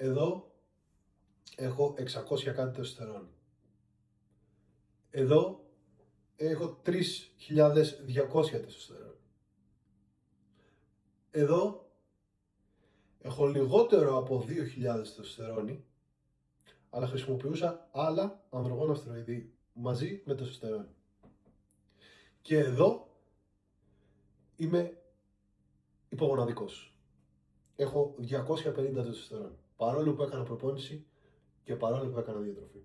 Εδώ έχω 600 κάτι τεστοστερόνη. Εδώ έχω 3.200 τεστοστερόνη. Εδώ έχω λιγότερο από 2.000 τεστοστερόνη, αλλά χρησιμοποιούσα άλλα ανδρογόνα στεροειδή μαζί με τεστοστερόνη. Και εδώ είμαι υπογοναδικός. Έχω 250 τεστοστερόνη, παρόλο που έκανα προπόνηση και παρόλο που έκανα διατροφή.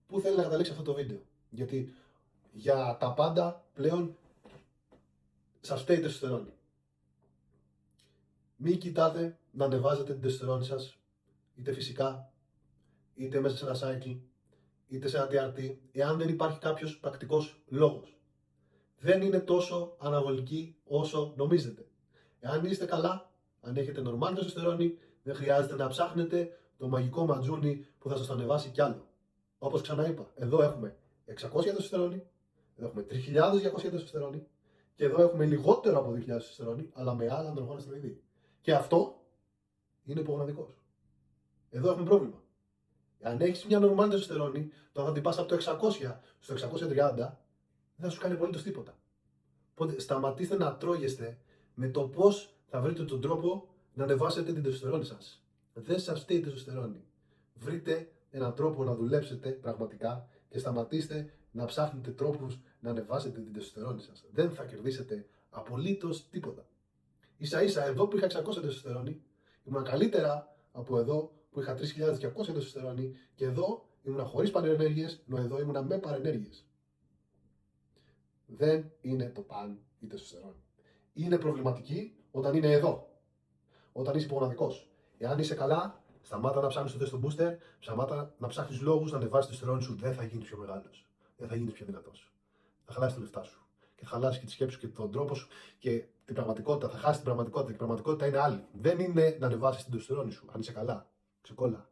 Πού θέλει να καταλήξει αυτό το βίντεο? Γιατί για τα πάντα πλέον σας φταίει η τεστοστερόνη. Μην κοιτάτε να ανεβάζετε την τεστοστερόνη σας, είτε φυσικά, είτε μέσα σε ένα cycle, είτε σε ένα TRT, εάν δεν υπάρχει κάποιος πρακτικός λόγος. Δεν είναι τόσο αναβολική όσο νομίζετε. Εάν είστε καλά, αν έχετε normal τεστοστερόνη, δεν χρειάζεται να ψάχνετε το μαγικό ματζούνι που θα σας το ανεβάσει κι άλλο. Όπως ξαναείπα, εδώ έχουμε 600 τεστοστερόνη, εδώ έχουμε 3.200 τεστοστερόνη και εδώ έχουμε λιγότερο από 2.000 τεστοστερόνη, αλλά με άλλα ανδρογόνα στεροειδή. Και αυτό είναι υπογοναδικός. Εδώ έχουμε πρόβλημα. Αν έχεις μια normal τεστοστερόνη, το θα την πας από το 600 στο 630, δεν θα σου κάνει απολύτως τίποτα. Οπότε σταματήστε να τρώγεστε με το πώς θα βρείτε τον τρόπο να ανεβάσετε την τεστοστερόνη σας. Δεν σας φταίει η τεστοστερόνη. Βρείτε έναν τρόπο να δουλέψετε πραγματικά και σταματήστε να ψάχνετε τρόπους να ανεβάσετε την τεστοστερόνη σας. Δεν θα κερδίσετε απολύτως τίποτα. Ίσα ίσα εδώ που είχα 600 τεστοστερόνη, ήμουν καλύτερα από εδώ που είχα 3.200 τεστοστερόνη και εδώ ήμουν χωρίς παρενέργειες, ενώ εδώ ήμουν με παρενέργειες. Δεν είναι το παν η τεστοστερόνη. Είναι προβληματική όταν είναι εδώ. Όταν είσαι υπογοναδικός. Εάν είσαι καλά, σταμάτα να ψάχνεις το τεστ booster, σταμάτα να ψάχνεις λόγους να ανεβάσεις τη τεστοστερόνη σου. Δεν θα γίνεις πιο μεγάλος. Δεν θα γίνεις πιο δυνατός. Θα χαλάσεις τα λεφτά σου. Και θα χαλάσεις και τη σκέψη σου και τον τρόπο σου και την πραγματικότητα. Θα χάσεις την πραγματικότητα. Και η πραγματικότητα είναι άλλη. Δεν είναι να ανεβάσεις την τεστοστερόνη σου. Αν είσαι καλά. Ξεκόλα.